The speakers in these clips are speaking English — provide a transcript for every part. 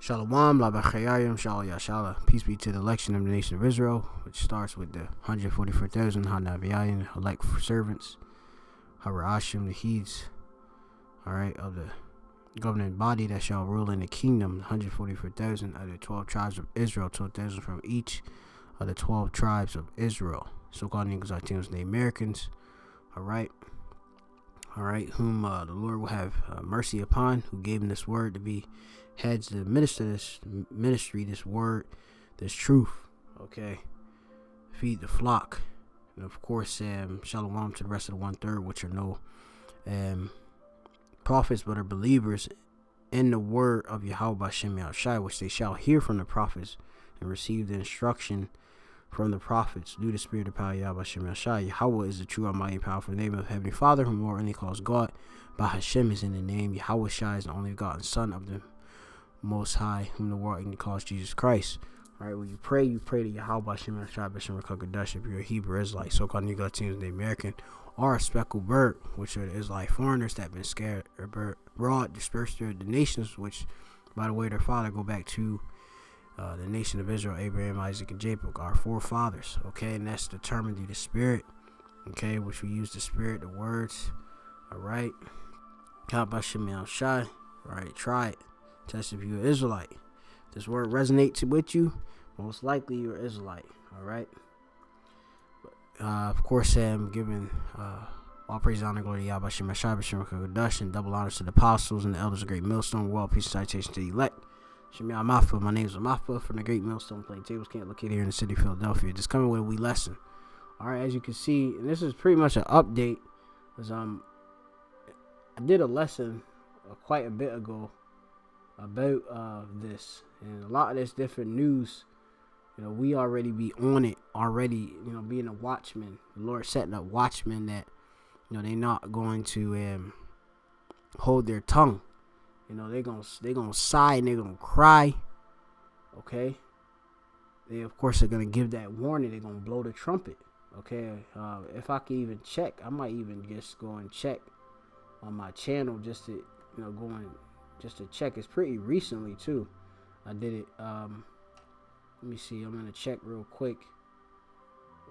Shalom, Labachayim, Shalom Yashala. Peace be to the election of the nation of Israel, which starts with the 144,000 Hanaviyayin, elect servants, Harashim, the Heeds, alright, of the governing body that shall rule in the kingdom, 144,000 of the 12 tribes of Israel, 12,000 from each of the 12 tribes of Israel. So-called Negroes, Latinos, and the Americans, alright, whom the Lord will have mercy upon, who gave him this word to be heads to minister this ministry, this word, this truth, okay, feed the flock. And of course, shalom to the rest of the 1/3, which are no prophets but are believers in the word of Yahweh Bashem Yahushai, which they shall hear from the prophets and receive the instruction from the prophets. Due to the spirit of power, Yahweh Bashem Yahushai. Yahweh is the true, almighty, powerful name of Heavenly Father, whom Lord only calls God. Bahashem is in the name. Yahweh Shai is the only begotten Son of the Most High, whom the world only calls Jesus Christ. Alright, when you pray to Yahweh Bashem Yahushai Bashem Rakakadash. If you're a Hebrew Israelite, so-called Negroes, Latinos, and the American, or a speckled bird, which are the Israelite foreigners that have been scattered abroad, dispersed through the nations, which, by the way, their father go back to the nation of Israel, Abraham, Isaac, and Jacob, our forefathers, okay, and that's determined through the Spirit, okay, which we use the Spirit, the words, alright, Yahweh Bashem Yahushai, alright, try it, test if you're an Israelite. This word resonates with you, most likely you're an Israelite, alright. Of course, I'm giving all praise, honor, glory to Yahweh Bashem Yahushai, Bashem Rakakadash, and double honors to the apostles and the elders of Great Millstone. World peace and citation to the elect. Shemia Amafa, my name is Amafa from the Great Millstone Plaintables, can't located here in the city of Philadelphia. Just coming with a wee lesson. Alright, as you can see, and this is pretty much an update, because I did a lesson quite a bit ago about this, and a lot of this different news, we already be on it already, being a watchman. The Lord setting up watchmen that, they're not going to hold their tongue. They're gonna sigh and they're gonna cry. Okay. They of course are gonna give that warning. They're gonna blow the trumpet. Okay. If I can even check, I might even just go and check on my channel just to just to check. It's pretty recently too. I did it. Let me see. I'm gonna check real quick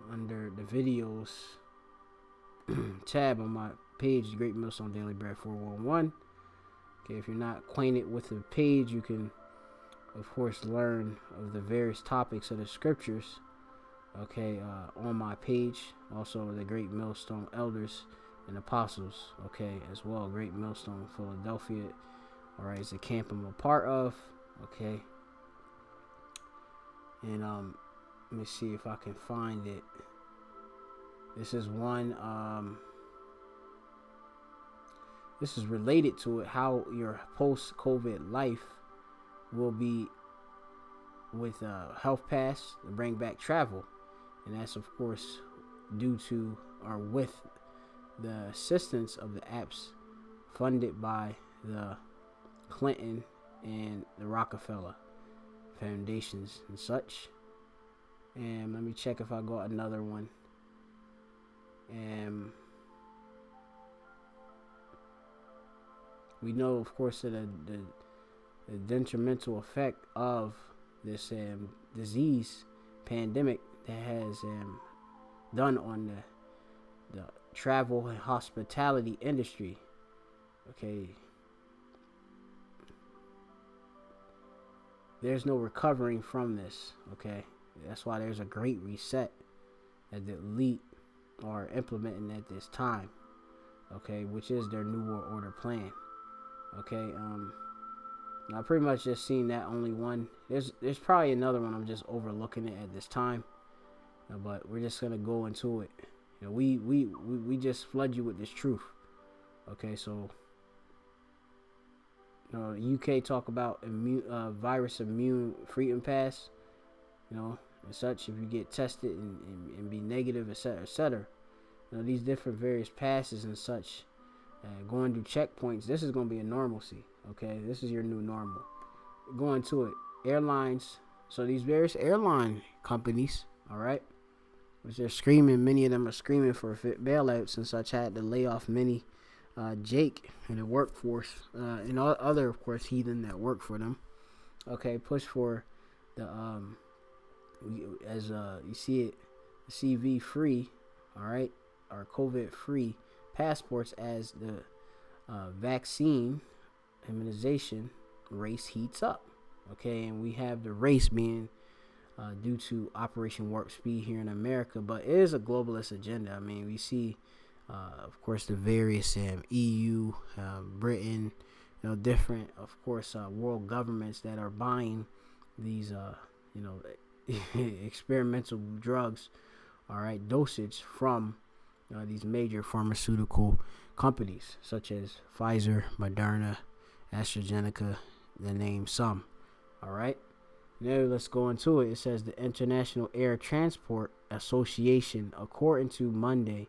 under the videos tab on my page, Great Millstone Daily Bread 411. Okay, if you're not acquainted with the page, you can, of course, learn of the various topics of the scriptures, okay, on my page. Also, the Great Millstone Elders and Apostles, okay, as well. Great Millstone, Philadelphia, all right, is the camp I'm a part of, okay. And, let me see if I can find it. This is one, this is related to it, how your post-COVID life will be with Health Pass to bring back travel. And that's, of course, due to or with the assistance of the apps funded by the Clinton and the Rockefeller foundations and such. And let me check if I got another one. And we know, of course, that the detrimental effect of this disease pandemic that has done on the travel and hospitality industry. Okay, there's no recovering from this. Okay, that's why there's a great reset that the elite are implementing at this time. Okay, which is their New World Order plan. Okay, I pretty much just seen that only one. There's probably another one. I'm just overlooking it at this time, but we're just gonna go into it. We just flood you with this truth. Okay, so UK talk about virus immune freedom pass, and such. If you get tested and be negative, etc., etc. These different various passes and such. Going through checkpoints, this is going to be a normalcy. Okay, this is your new normal. Going to it, airlines. So these various airline companies, all right, which they're screaming. Many of them are screaming for bailouts and such. Had to lay off many Jake and the workforce and all other, of course, heathen that work for them. Okay, push for the as you see it, CV free, all right, or COVID free passports as the vaccine immunization race heats up. Okay, and we have the race being due to Operation Warp Speed here in America, but it is a globalist agenda. I mean, we see, of course, the various EU, Britain, different, of course, world governments that are buying these, experimental drugs, all right, dosage from these major pharmaceutical companies such as Pfizer, Moderna, AstraZeneca, to name some. All right. Now let's go into it. It says the International Air Transport Association, according to Monday,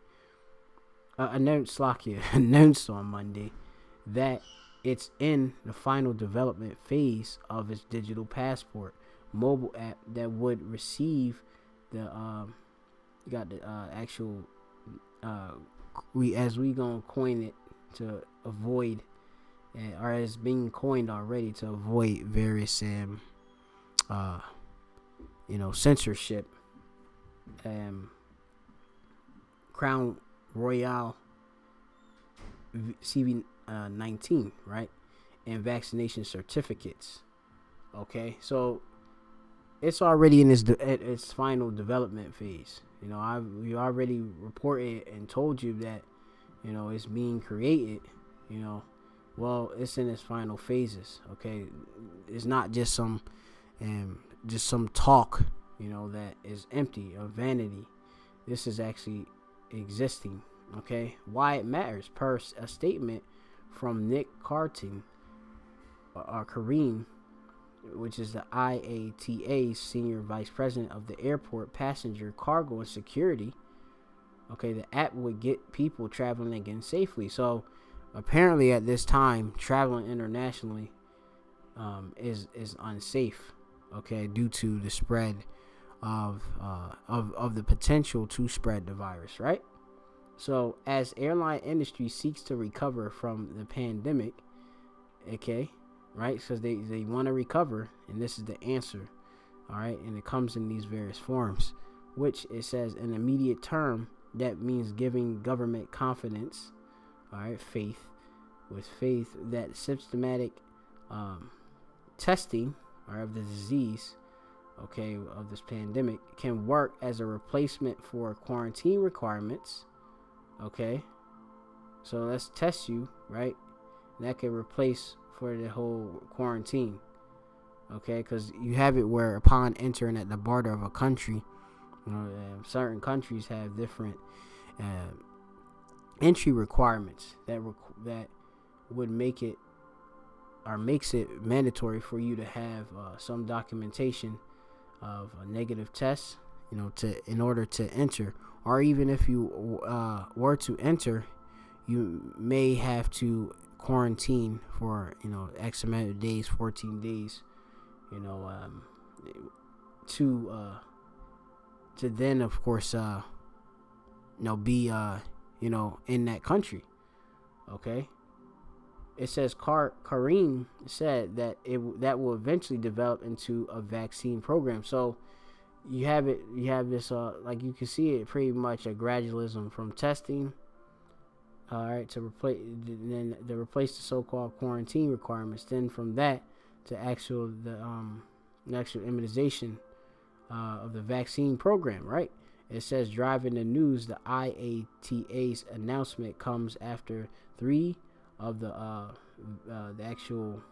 announced on Monday that it's in the final development phase of its digital passport mobile app that would receive the actual we gonna coin it to avoid or as being coined already to avoid various censorship. Crown Royale CV19, right, and vaccination certificates. Okay, so it's already in its final development phase. We already reported and told you that it's being created. Well, it's in its final phases. Okay, it's not just some talk that is empty of vanity. This is actually existing. Okay, why it matters per a statement from Nick Kareem, which is the IATA's senior vice president of the airport passenger cargo and security. Okay, the app would get people traveling again safely. So apparently at this time, traveling internationally is unsafe. Okay, due to the spread of the potential to spread the virus, right? So as airline industry seeks to recover from the pandemic, okay, right? Because they want to recover, and this is the answer, all right? And it comes in these various forms, which it says in immediate term, that means giving government confidence, all right, faith that systematic testing of the disease, okay, of this pandemic can work as a replacement for quarantine requirements. Okay, so let's test you, right? And that can replace for the whole quarantine. Okay, because you have it where upon entering at the border of a country, certain countries have different entry requirements that would make it or makes it mandatory for you to have some documentation of a negative test, in order to enter. Or even if you were to enter, you may have to quarantine for X amount of days, 14 days, to then of course be in that country. Okay. It says Kareem said that that will eventually develop into a vaccine program. So you have this like you can see it pretty much a gradualism from testing, all right, to replace the so-called quarantine requirements. Then from that to actual immunization of the vaccine program, right? It says driving the news, the IATA's announcement comes after 3 of the actual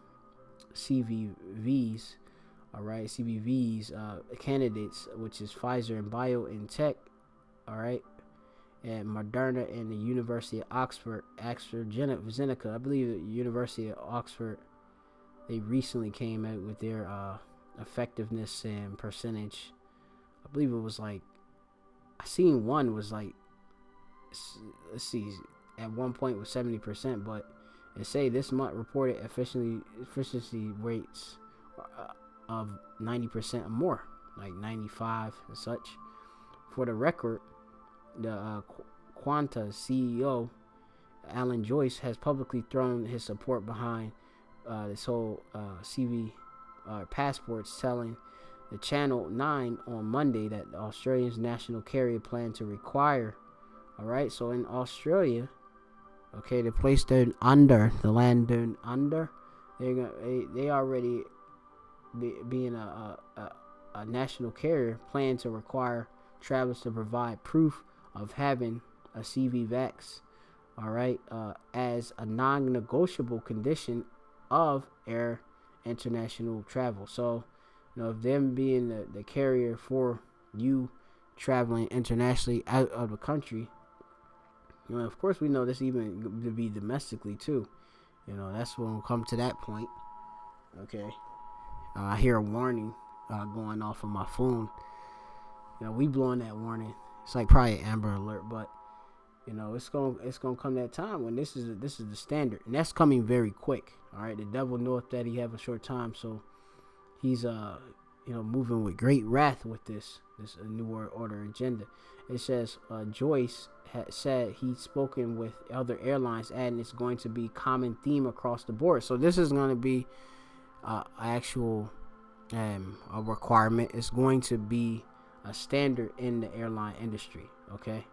CVVs, all right, CBV's candidates, which is Pfizer and BioNTech, all right, and Moderna and the University of Oxford, AstraZeneca. I believe the University of Oxford, they recently came out with their effectiveness and percentage. I believe it was like, I seen one was like, let's see, at one point was 70%, but it say this month reported efficiency rates of 90% or more, like 95 and such. For the record, the Quanta CEO Alan Joyce has publicly thrown his support behind this whole passports, telling the Channel 9 on Monday that the Australia's national carrier planned to require. All right, so in Australia, okay, the place down under, the land down under, they already being a national carrier plan to require travelers to provide proof of having a CV vax, all right, as a non-negotiable condition of air international travel. So, if them being the carrier for you traveling internationally out of the country, of course we know this even to be domestically too. That's when we'll come to that point. Okay. I hear a warning going off on my phone. We blowing that warning. It's like probably an Amber Alert, but it's gonna come that time when this is the standard, and that's coming very quick. All right, the devil knoweth that he have a short time, so he's moving with great wrath with this new world order agenda. It says Joyce had said he'd spoken with other airlines, adding it's going to be common theme across the board. So this is going to be actual a requirement. It's going to be a standard in the airline industry. Okay,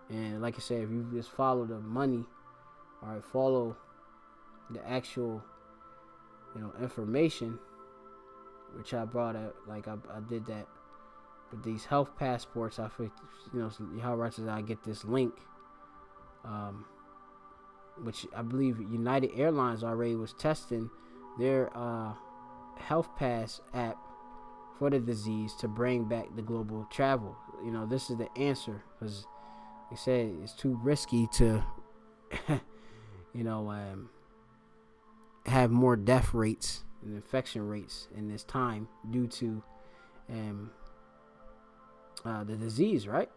and like I said, if you just follow the money, all right, follow the actual information, which I brought out, like I did that with these health passports. I think how right is I get this link, which I believe United Airlines already was testing their health pass app for the disease to bring back the global travel. This is the answer, because they said it's too risky to have more death rates and infection rates in this time due to the disease, right?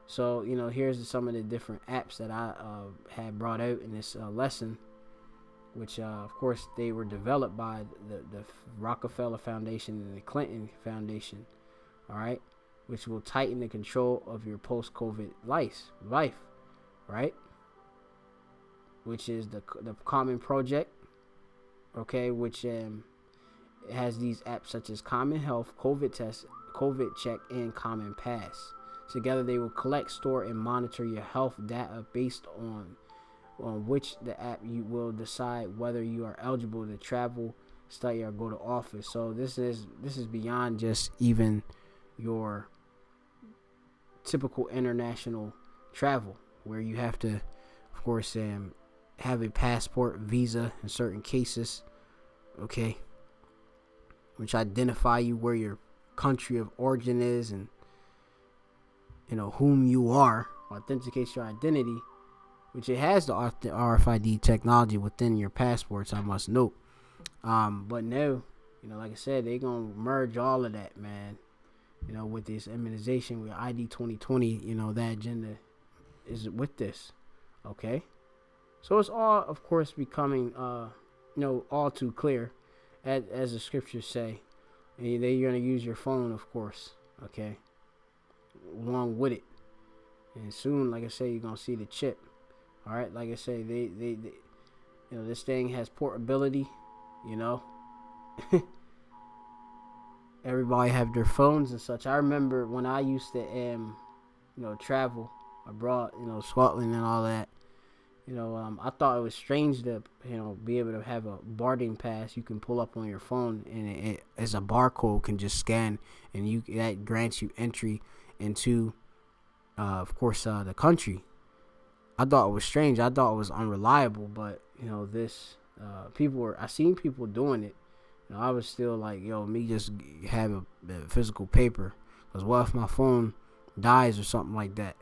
So here's some of the different apps that I had brought out in this lesson, which of course they were developed by the Rockefeller Foundation and the Clinton Foundation, all right, which will tighten the control of your post-COVID life, right? Which is the Common Project, okay, which has these apps such as Common Health, COVID Test, COVID Check, and Common Pass. Together, they will collect, store, and monitor your health data based on which the app you will decide whether you are eligible to travel, study, or go to office. So this is beyond just even your typical international travel, where you have to, of course, have a passport, visa in certain cases, okay, which identify you where your country of origin is, and whom you are, authenticates your identity, which it has the RFID technology within your passports, I must note. But now, like I said, they're gonna merge all of that, man. With this immunization, with ID 2020, that agenda is with this, okay. So it's all, of course, becoming, all too clear, as the scriptures say. And then you're gonna use your phone, of course, okay, along with it. And soon, like I say, you're gonna see the chip. All right, like I say, they this thing has portability. Everybody have their phones and such. I remember when I used to travel abroad, Scotland and all that. I thought it was strange to be able to have a boarding pass you can pull up on your phone, and it as a barcode can just scan, and that grants you entry into of course the country. I thought it was strange. I thought it was unreliable, but I seen people doing it. I was still like, me just have a physical paper, because what if my phone dies or something like that,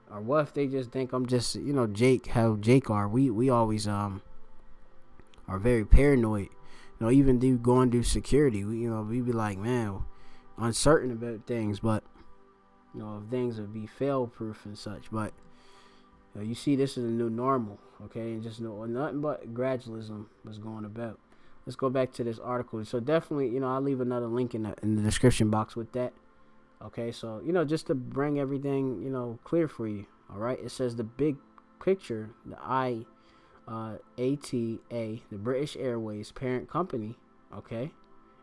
or what if they just think I'm just, Jake, how Jake are. We always are very paranoid. Even going through security, we be like, man, uncertain about things, but if things would be fail proof and such. But you see, this is a new normal, okay, and just nothing but gradualism was going about. Let's go back to this article. So definitely, I'll leave another link in the description box with that. Okay, so, just to bring everything, clear for you, all right? It says the big picture, the IATA, the British Airways parent company, okay,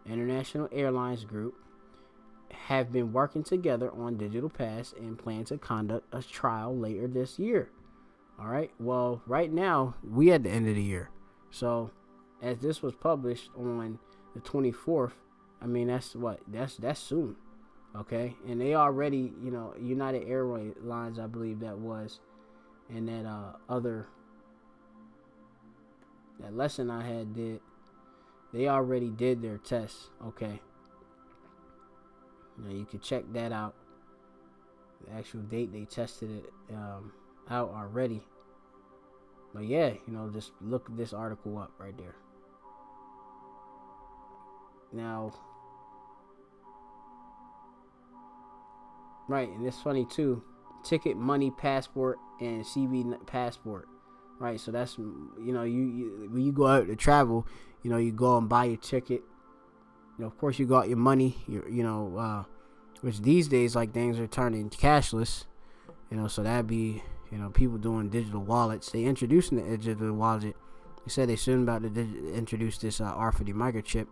International Airlines Group, have been working together on digital pass and plan to conduct a trial later this year. All right. Well, right now we at the end of the year, so as this was published on the 24th, I mean that's soon. Okay, and they already, United Airlines, I believe that was, and that that lesson I had did, they already did their tests. Okay, you can check that out. The actual date they tested it out already. But yeah, just look this article up right there. Now, right, and it's funny too. Ticket, money, passport, and CV passport. Right, so that's you when you go out to travel, you go and buy your ticket. Of course, you got your money. Which these days, like, things are turning cashless. So that'd be people doing digital wallets. They introducing the digital wallet. They said they soon about to introduce this RFID microchip.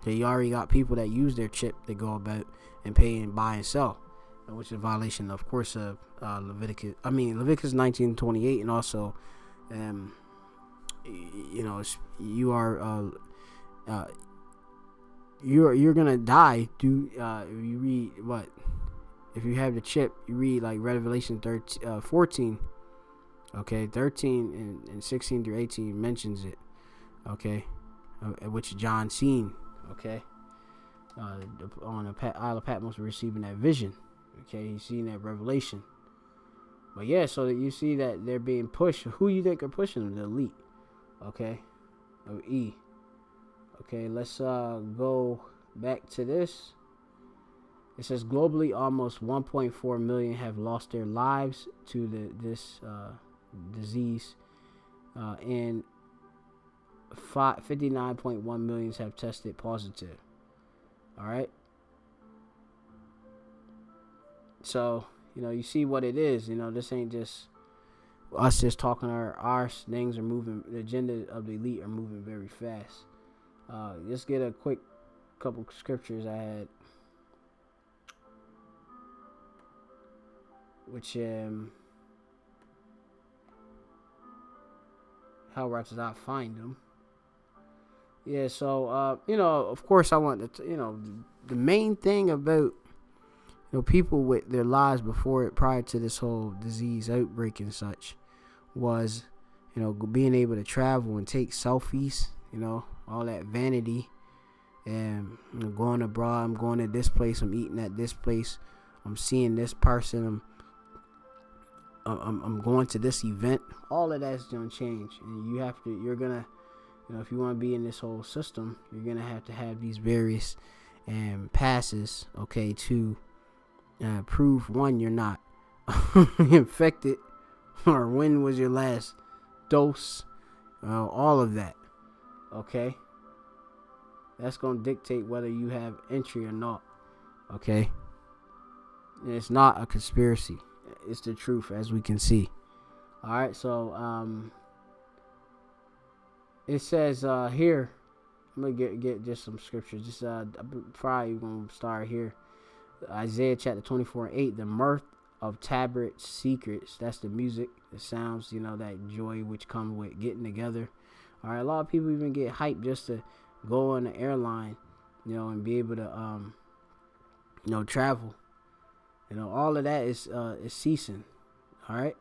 So you already got people that use their chip that go about and pay and buy and sell, which is a violation, of course, of Leviticus 19:28, and also, you're gonna die. You read what? If you have the chip, you read like Revelation 14. Okay, 13 and 16 through 18 mentions it. Okay, which John seen. Okay, on the Isle of Patmos receiving that vision. Okay, he's seen that revelation. But yeah, so that you see that they're being pushed. Who you think are pushing them? The elite. Okay, of E. Okay, let's go back to this. It says globally, almost 1.4 million have lost their lives to this disease, and 59.1 million have tested positive. All right. So you see what it is. This ain't just us just talking. Our things are moving. The agenda of the elite are moving very fast. Just get a quick couple scriptures I had, which how righteous I find them. Yeah, so of course I want to, the main thing about people with their lives prior to this whole disease outbreak and such was being able to travel and take selfies, all that vanity, and going abroad. I'm going to this place. I'm eating at this place. I'm seeing this person. I'm going to this event. All of that's gonna change, and you're gonna, if you want to be in this whole system, you're gonna have to have these various passes, okay, to prove one, you're not infected, or when was your last dose, all of that. Okay, that's gonna dictate whether you have entry or not. Okay, and it's not a conspiracy. It's the truth, as we can see. All right, so it says here. I'm gonna get just some scriptures. Just probably gonna start here. Isaiah chapter 24:8. The mirth of Tabret secrets. That's the music, the sounds. That joy which comes with getting together. All right, a lot of people even get hyped just to go on the airline, and be able to travel. All of that is ceasing. All right.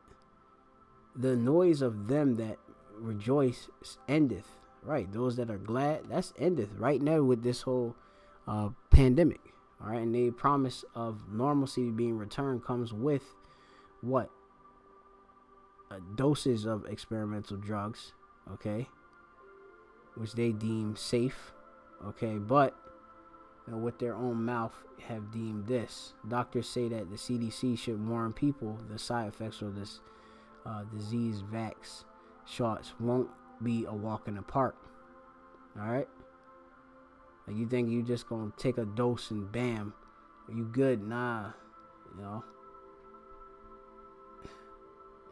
The noise of them that rejoice endeth. Right. Those that are glad, that's endeth right now with this whole pandemic. All right. And the promise of normalcy being returned comes with what? Doses of experimental drugs. Okay. Which they deem safe. Okay. But with their own mouth have deemed this. Doctors say that the CDC should warn people the side effects of this disease vax shots won't be a walk in the park. All right, like you think you just gonna take a dose and bam, you good? Nah,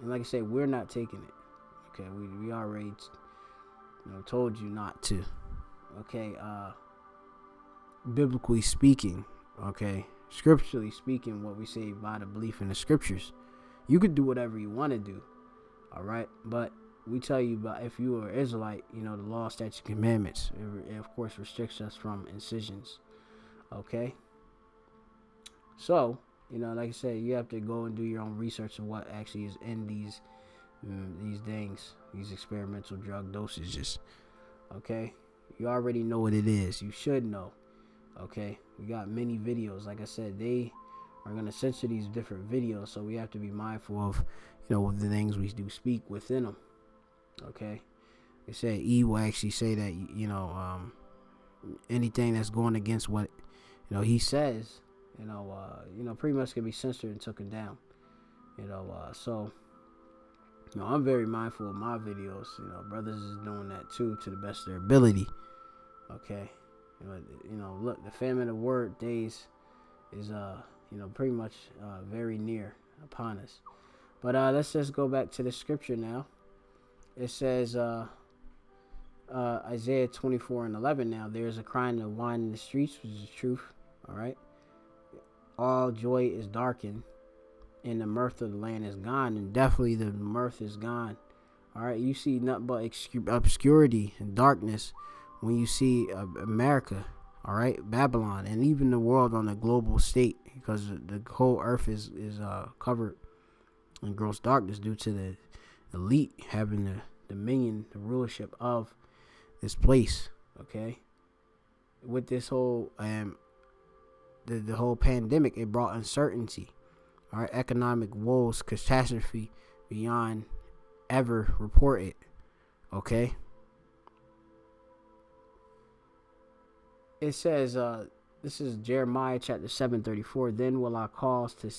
And like I said, we're not taking it. Okay, we already told you not to. Okay, biblically speaking, okay, scripturally speaking, what we say by the belief in the scriptures, you could do whatever you want to do, all right, but we tell you about, if you are Israelite, the law, statutes, commandments, it of course restricts us from incisions. Okay, so like I said, you have to go and do your own research of what actually is in these things, these experimental drug dosages. Okay, you already know what it is. You should know. Okay, we got many videos. Like I said, they are going to censor these different videos, so we have to be mindful of the things we do speak within them. Okay, they say E will actually say that anything that's going against what he says, pretty much can be censored and taken down. So I'm very mindful of my videos. Brothers is doing that too, to the best of their ability. Okay, look, the famine of word days is pretty much very near upon us. But let's just go back to the scripture now. It says Isaiah 24:11. Now there's a crying of wine in the streets, which is the truth. All right, all joy is darkened, and the mirth of the land is gone, and definitely the mirth is gone. All right, you see nothing but obscurity and darkness when you see America. All right, Babylon, and even the world on a global state, because the whole earth is covered in gross darkness due to the elite having the dominion, the rulership of this place. Okay, with this whole the whole pandemic, it brought uncertainty. All right, economic woes, catastrophe beyond ever reported. Okay, it says this is Jeremiah chapter 7:34. Then will I cause to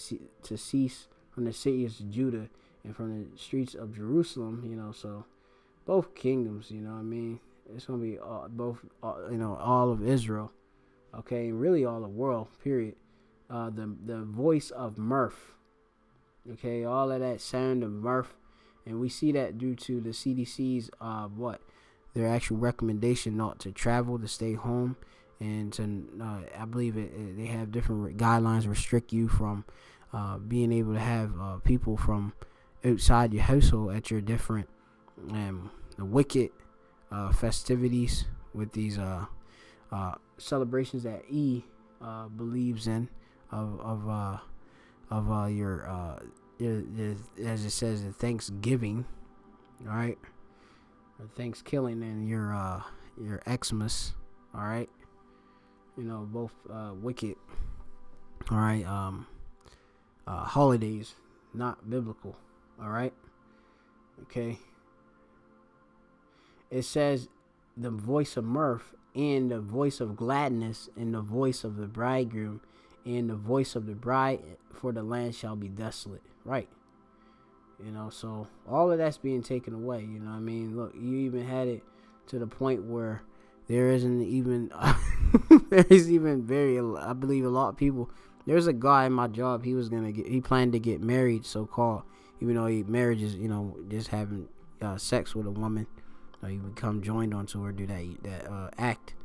cease from the cities of Judah and from the streets of Jerusalem. So both kingdoms, it's gonna be both all of Israel, okay, and really all the world, period. The voice of mirth, okay, all of that sound of mirth, and we see that due to the CDC's their actual recommendation not to travel, to stay home, and to I believe they have different guidelines restrict you from being able to have people from outside your household at your different the wicked festivities with these celebrations that E believes in of your as it says, the Thanksgiving, all right, or Thanksgiving, and your Xmas, all right, both wicked, all right, holidays, not biblical, all right, okay. It says the voice of mirth and the voice of gladness and the voice of the bridegroom and the voice of the bride, for the land shall be desolate. Right. So all of that's being taken away. Look, you even had it to the point where there isn't even there is even very, I believe a lot of people. There's a guy in my job, he planned to get married, so called, even though marriage is just having sex with a woman. You become joined onto her, do that act,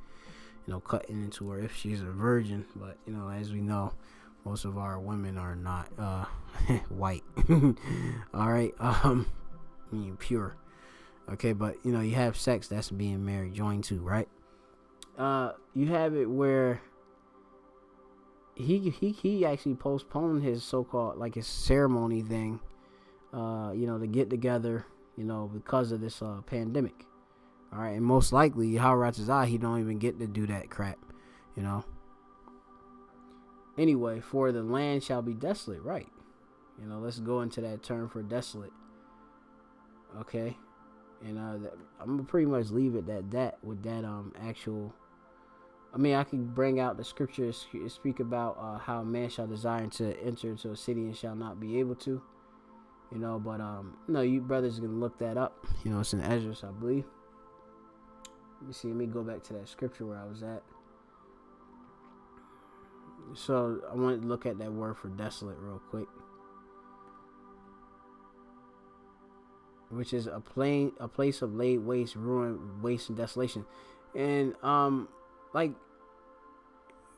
cutting into her if she's a virgin. But as we know, most of our women are not white. All right, pure. Okay, but you have sex, that's being married, joined to, right? You have it where he actually postponed his so-called, like, his ceremony thing, to get together, because of this pandemic. All right, and most likely, how Ratazah, he don't even get to do that crap, Anyway, for the land shall be desolate, right? Let's go into that term for desolate. Okay, and I'm gonna pretty much leave it at that with that actual. I can bring out the scriptures, speak about how man shall desire to enter into a city and shall not be able to. But you brothers can look that up. It's in Ezra, I believe. Let me go back to that scripture where I was at. So I want to look at that word for desolate real quick, which is a place of laid waste, ruin, waste, and desolation. And like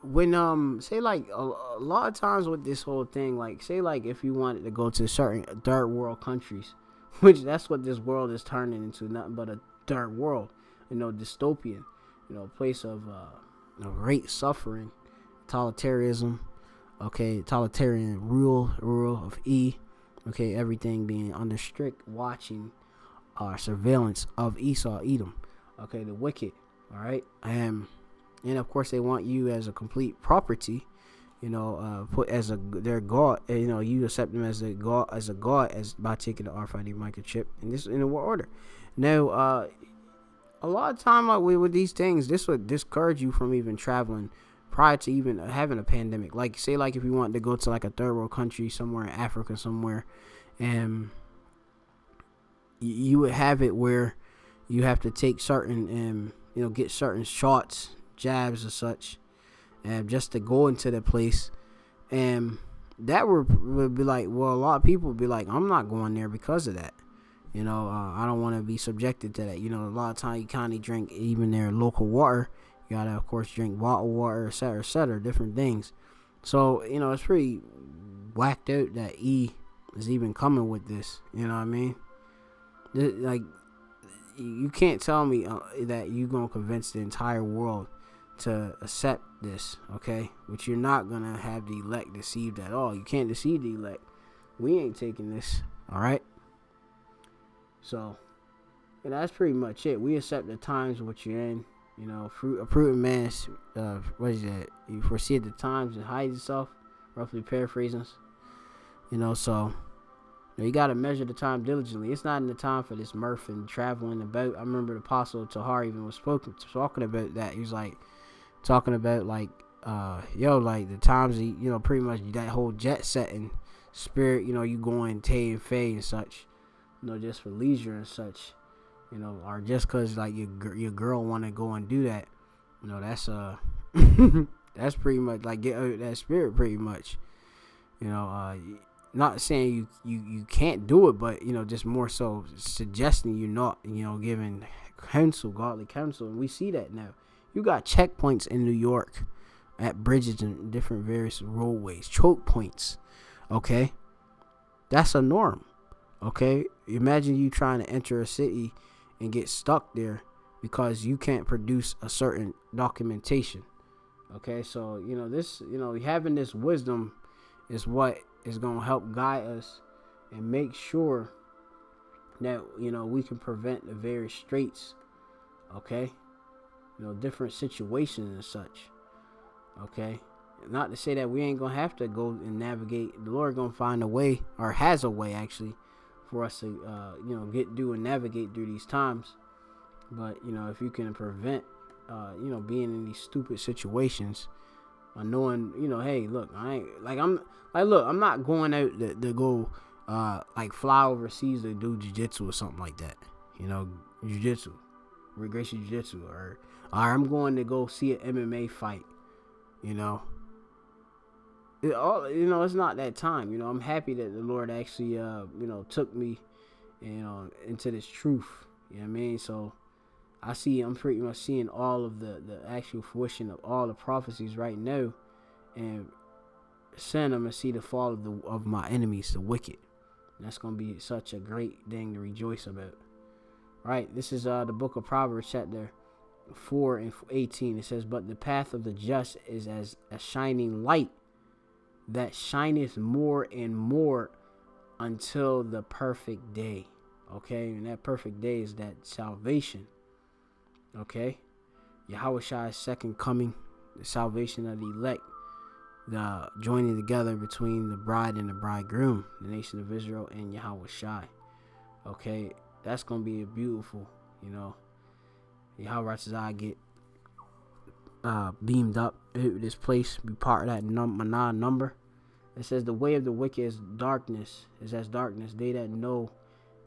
when say like a lot of times with this whole thing, like say like if you wanted to go to certain third world countries, which that's what this world is turning into, nothing but a third world, dystopian, a place of great suffering, totalitarianism, okay, totalitarian rule of okay, everything being under strict watching surveillance of Esau, Edom, okay, the wicked, all right, and of course they want you as a complete property, put as their god. You accept them as a god, as by taking the RFID microchip, and this in the world order. Now, a lot of time like with these things, this would discourage you from even traveling prior to even having a pandemic. Like say like if you want to go to like a third world country somewhere in Africa somewhere, and you would have it where you have to take certain get certain shots, jabs and such, and just to go into the place. And that would be like, well, a lot of people would be like, I'm not going there because of that. I don't want to be subjected to that. A lot of time you kind of drink even their local water. You gotta, of course, drink bottled water, etc., different things. So, it's pretty whacked out that E is even coming with this. You know what I mean? Like, you can't tell me that you're gonna convince the entire world to accept this, okay? But you're not gonna have the elect deceived at all. You can't deceive the elect. We ain't taking this, all right? So, that's pretty much it. We accept the times what you're in. A prudent man, what is that? You foresee the times and hides itself, roughly paraphrasing. So you got to measure the time diligently. It's not in the time for this mirth and traveling about. I remember the Apostle Tahar even was talking about that. He was like talking about like, like the times, pretty much that whole jet setting spirit. You going Tay and Faye and such, just for leisure and such. Or just cause like your girl want to go and do that, that's that's pretty much like get out that spirit pretty much. Not saying you can't do it, but just more so suggesting you not, giving counsel, godly counsel, and we see that now. You got checkpoints in New York at bridges and different various roadways, choke points. Okay, that's a norm. Okay, imagine you trying to enter a city and get stuck there because you can't produce a certain documentation. Okay, so this, having this wisdom is what is going to help guide us and make sure that we can prevent the various straits. Okay, different situations and such. Okay, not to say that we ain't gonna have to go and navigate. The Lord gonna find a way, or has a way actually, for us to get through and navigate through these times. But if you can prevent being in these stupid situations, knowing hey, look, I'm not going out to go like fly overseas to do jiu-jitsu or something like that. Jiu-jitsu, recreation jiu-jitsu, or I'm going to go see an MMA fight. It's not that time. I'm happy that the Lord actually, took me, into this truth. You know what I mean? So I'm pretty much seeing all of the actual fruition of all the prophecies right now, and soon I'm gonna see the fall of my enemies, the wicked. And that's gonna be such a great thing to rejoice about. Right? This is the book of Proverbs, chapter 4 and 18. It says, "But the path of the just is as a shining light that shineth more and more until the perfect day." Okay, and that perfect day is that salvation. Okay, Yahweh's second coming, the salvation of the elect, the joining together between the bride and the bridegroom, the nation of Israel and Yahweh. Okay, that's gonna be a beautiful, Yahweh get beamed up to this place, be part of that number. It says the way of the wicked is darkness, as darkness. They that know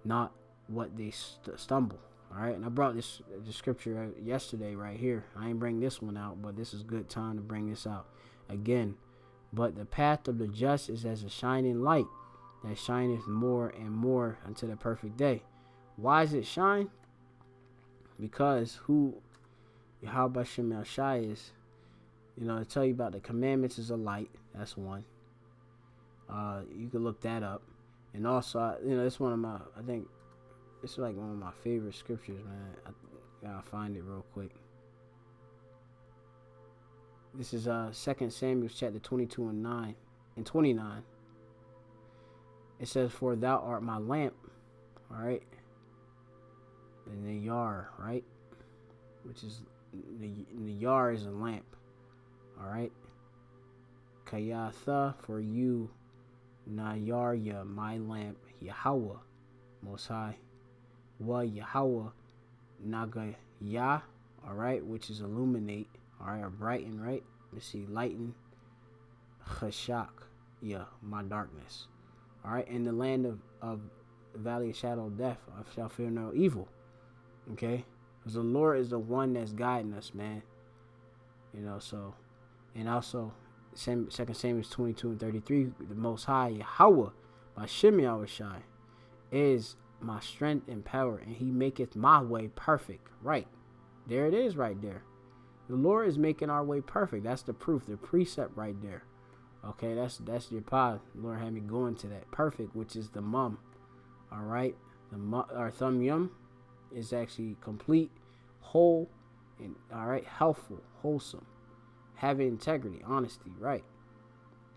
not what they stumble. All right, and I brought this scripture out yesterday right here. I ain't bring this one out, but this is good time to bring this out again. But the path of the just is as a shining light that shineth more and more unto the perfect day. Why does it shine? Because who Yahweh Shem Shai is, to tell you about the commandments is a light. That's one. You can look that up. And also, it's one of my, I think, it's like one of my favorite scriptures, man. I gotta find it real quick. This is 2 Samuel chapter 22 and 29. It says, "For thou art my lamp," all right? And the yar, right? Which is, the yar is a lamp, all right? Kayatha, for you, Nayarya, my lamp, Yahweh, Most High. Wa Yahweh, Naga Yah, all right? Which is illuminate, all right? Or brighten, right? Let's see, lighten, Chashak, yeah, my darkness. All right, in the land of the valley of shadow of death, I shall fear no evil. Okay, because the Lord is the one that's guiding us, man. So, and also, 2 Samuel 22 and 33, the Most High Yahweh, by Shem Yahushai, is my strength and power, and He maketh my way perfect. Right, there it is, right there. The Lord is making our way perfect. That's the proof, the precept right there. Okay, that's your pod. Lord had me go into that. Perfect, which is the mum. All right, our thumb yum is actually complete, whole, and all right, healthful, wholesome, having integrity, honesty. Right.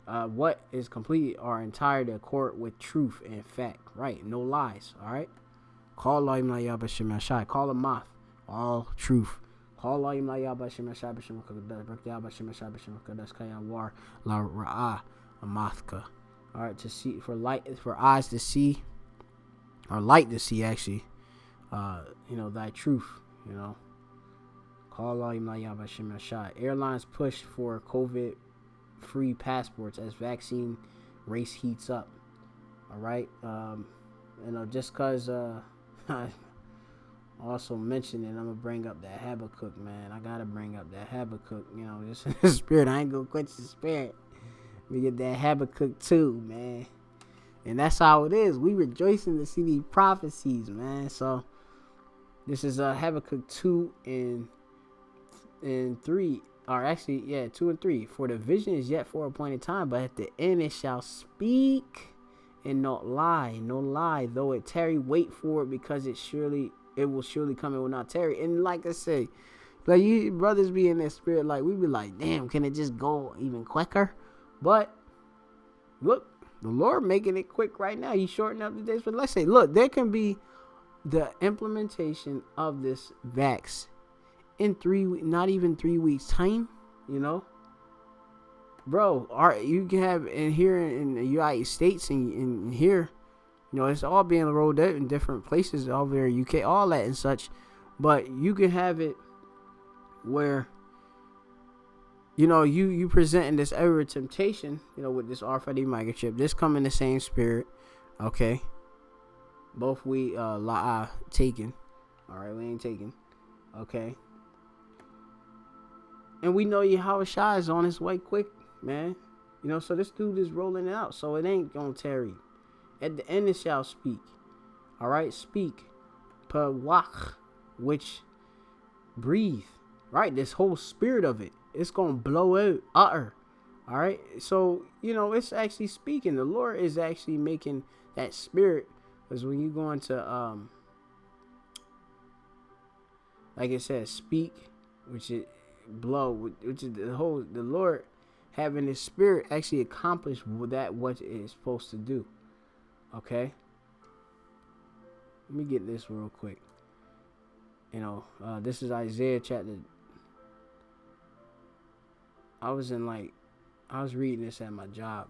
What is complete are entirely accord with truth and fact. Right, no lies. All right. Call Lahim Layab Hashem Shai. Call a moth. All truth. Call Lahim Layab Hashem Shai B'Shem Kadash. B'Yab Hashem Shai B'Shem Kadash Kaya War La Ra'ah Amathka. All right, to see, for light, for eyes to see, or light to see, actually. Thy truth. Call Lahim Layab Hashem Shai. Airlines push for COVID-free passports as vaccine race heats up. All right. Just cause I also mentioned it, I'm gonna bring up that Habakkuk, man. I gotta bring up that Habakkuk, just in the spirit. I ain't gonna quench the spirit. We get that Habakkuk too, man. And that's how it is. We rejoicing to see these prophecies, man. So this is Habakkuk 2 and 3. Or actually, 2 and 3. For the vision is yet for a appointed time, but at the end it shall speak and not lie. No lie. Though it tarry, wait for it, because it will surely come, it will not tarry. And like I say, like, you brothers be in that spirit, like we be like, damn, can it just go even quicker? But look, the Lord making it quick right now. He's shortening up the days. But let's say, look, there can be the implementation of this vax in not even 3 weeks time, bro. You can have in here in the United States and here, it's all being rolled out in different places over in UK, all that and such. But you can have it where, you presenting this every temptation, with this RFID microchip. This come in the same spirit, okay? Both we taken, all right? We ain't taken, okay? And we know Yahweh Shai is on his way quick, man. So this dude is rolling it out, so it ain't gonna tarry. At the end it shall speak. All right, speak. Pawach, which breathe. Right, this whole spirit of it, it's gonna blow out, utter. All right, so it's actually speaking. The Lord is actually making that spirit, because when you go into like it says, speak, which is blow, which is the Lord having his spirit actually accomplish that what it is supposed to do. Okay, let me get this real quick. This is Isaiah chapter. I was reading this at my job.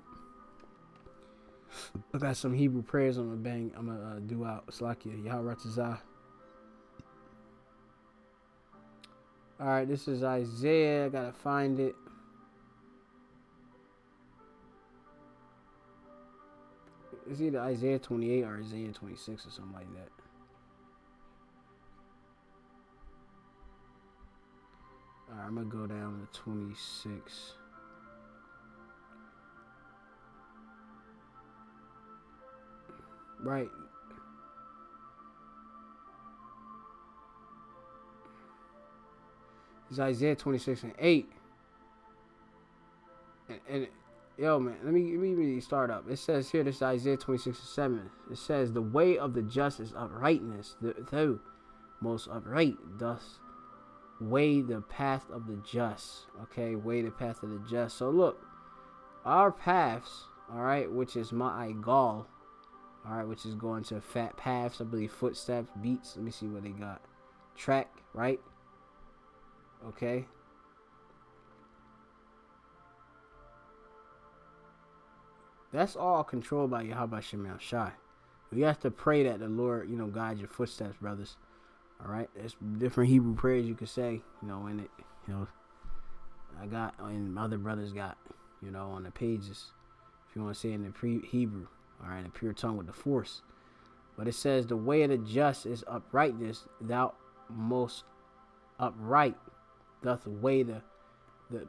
I got some Hebrew prayers I'm gonna do out. Slakia Yahweh Tazah. All right, this is Isaiah. I gotta find it. It's either Isaiah 28 or Isaiah 26 or something like that. All right, I'm gonna go down to 26. Right. It's Isaiah 26:8. And yo, man, let me really start up. It says here, this is Isaiah 26:7. It says, the way of the just is uprightness. Though most upright doth weigh the path of the just. Okay, weigh the path of the just. So look, our paths, all right, which is ma'agal, all right, which is going to fat paths, I believe, footsteps, beats. Let me see what they got. Track, right? Okay. That's all controlled by Yahweh Shem Shai. We have to pray that the Lord, guide your footsteps, brothers. All right. There's different Hebrew prayers you could say, in it. I got, and my other brothers got, on the pages. If you want to say in the Hebrew, all right, in the pure tongue with the force. But it says, the way of the just is uprightness. Thou most upright doth weigh the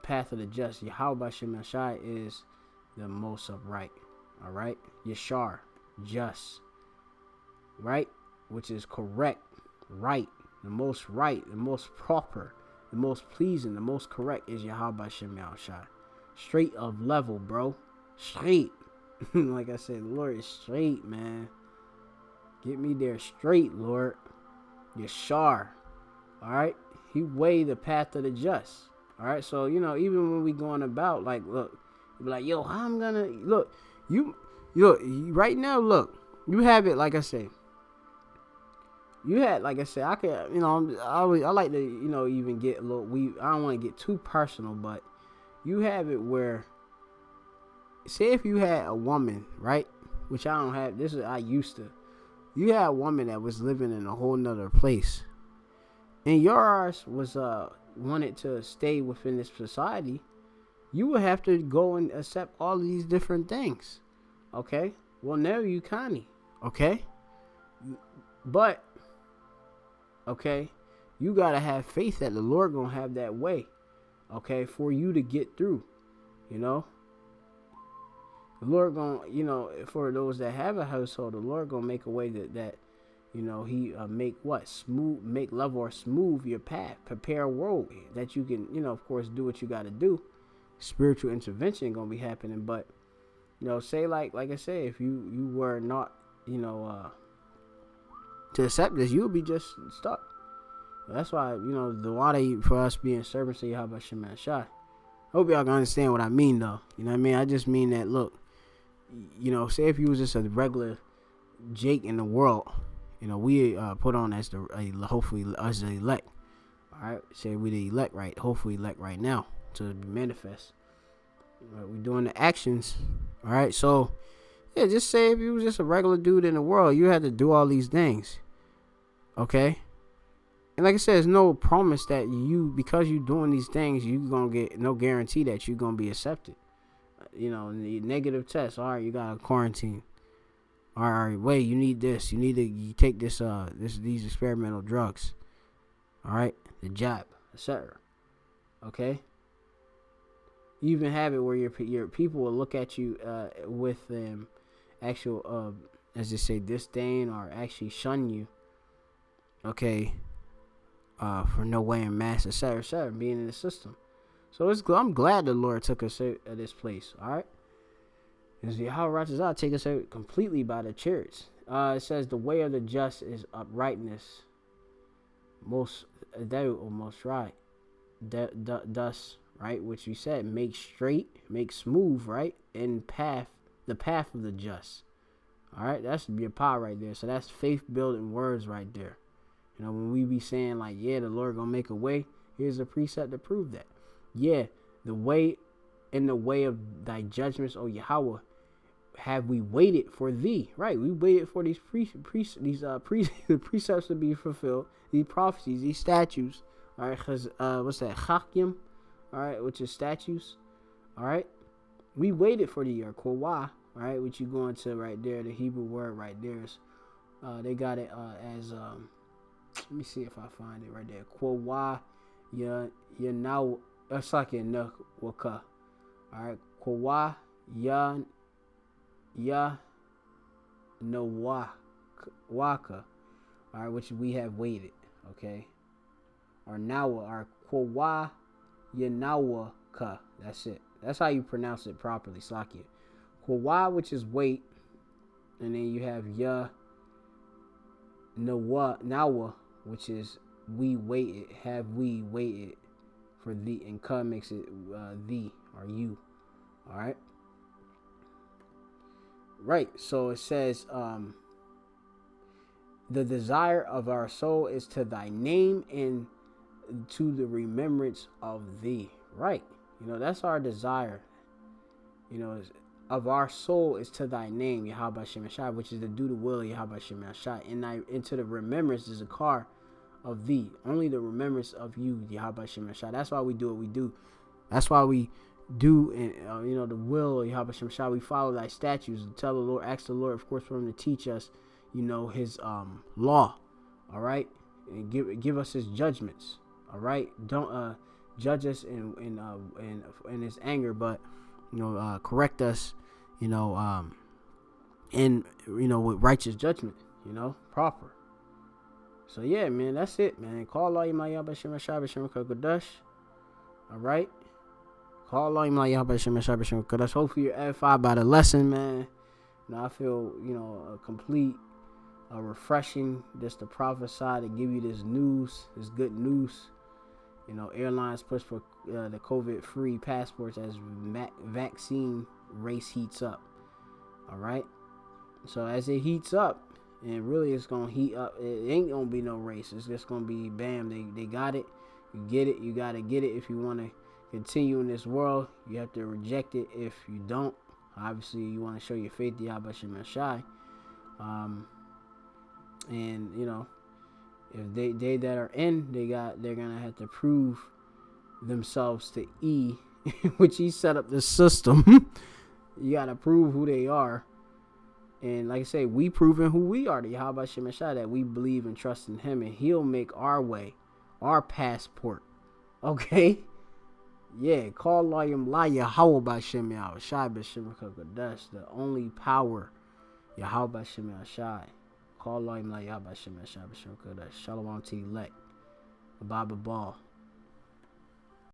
path of the just. Yahweh Shem Shai is the most upright. All right. Yashar, just. Right? Which is correct. Right. The most proper, the most pleasing, the most correct is Yahweh Shem Shai. Straight of level, bro. Straight. Like I said, Lord is straight, man. Get me there straight, Lord. Yashar. All right. He weighed the path of the just. All right. So, even when we going about, like, look, you be like, yo, how I'm gonna look, you right now, look, you have it, like I say. You had, like I said, I could, I like to, even get a little, I don't want to get too personal, but you have it where, say if you had a woman, right, which I don't have, I used to, you had a woman that was living in a whole nother place, and yours was, wanted to stay within this society, you would have to go and accept all of these different things, okay? Well, now you can't, okay? But, okay, you gotta have faith that the Lord gonna have that way, okay, for you to get through, The Lord gonna, for those that have a household, the Lord gonna make a way that He make level or smooth your path, prepare a road that you can, of course, do what you gotta do. Spiritual intervention gonna be happening, but say like I say, if you were not, to accept this, you would be just stuck. That's why, the water for us being servants of Yahweh Shem Shai. Hope y'all can understand what I mean, though. You know what I mean? I just mean that, look, say if you was just a regular Jake in the world, we put on as hopefully as the elect. All right, say we the elect, right? Hopefully elect right now to manifest. Right, we're doing the actions. All right, so yeah, just say if you was just a regular dude in the world, you had to do all these things. Okay? And like I said, there's no promise that because you doing these things, you gonna get no guarantee that you're gonna be accepted. The negative test. All right, you got to quarantine. All right, wait, you need this. You need to take these experimental drugs. All right, the jab, etc. Okay? You even have it where your people will look at you with actual, as they say, disdain or actually shun you. Okay, for no wearing masks, etc., being in the system. So I'm glad the Lord took us out of this place. All right, because Yahweh Ratazah take us out completely by the chariots. It says the way of the just is uprightness. Most right. Thus, right, which we said, make straight, make smooth, right, and the path of the just. All right, that's your power right there. So that's faith building words right there. When we be saying like, yeah, the Lord gonna make a way, here's a precept to prove that. Yeah, the way of thy judgments, O Yahweh, have we waited for thee. Right, we waited for these precepts to be fulfilled, these prophecies, these statutes. All right, because what's that? Chakim, all right, which is statutes. All right, we waited for the year Kowah, all right, which you go into right there. The Hebrew word right there is, they got it as let me see if I find it right there. Kowah, ya now, it's like in Waka. All right, Kowah, ya no waka. All right, which we have waited. Okay. Or now, our Kwa Yanawaka. That's it. That's how you pronounce it properly, Slakia. Kwa, which is wait, and then you have Ya Nawa, which is we waited, have we waited for thee, and Ka makes it thee or you. All right. Right. So it says, the desire of our soul is to thy name and to the remembrance of thee. Right. That's our desire. Of our soul is to thy name, Yahweh Shem Yahshai, which is to do the will of Yahweh Shem Yahshai. And into the remembrance is a car of thee. Only the remembrance of you, Yahweh Shem Yahshai. That's why we do what we do. That's why we do, the will of Yahweh Shem Yahshai. We follow thy statutes and tell the Lord, ask the Lord, of course, for him to teach us, his law. All right. And give us his judgments. All right. Don't judge us in his anger, but correct us, with righteous judgment, proper. So yeah, man, that's it, man. Call Allah Yahweh Shem Yahshai Kodash. All right. Call Allah Yahweh Shem Yahshai Kodash. Hopefully you're edified by the lesson, man. I feel, a complete, refreshing just to prophesy, to give you this news, this good news. Airlines push for the COVID-free passports as vaccine race heats up. All right. So as it heats up, and really it's going to heat up, it ain't going to be no race. It's just going to be bam. They got it. You get it. You got to get it. If you want to continue in this world, you have to reject it. If you don't, obviously you want to show your faith to Yahweh Shem Yahshai. And, if they that are in, they're gonna have to prove themselves to E, which he set up the system. You gotta prove who they are, and like I say, we proving who we are to Yahweh Shem Yahshai, that we believe and trust in Him, and He'll make our way, our passport. Okay, yeah. Call Layim La Yahweh Shem Yahshai B'Shem Kodash, the only power, Yahweh Shem Yahshai. Call Layim La Yahweh Shem Yahshai B'Shem Kodash. Shalom to elect. Baba Ball.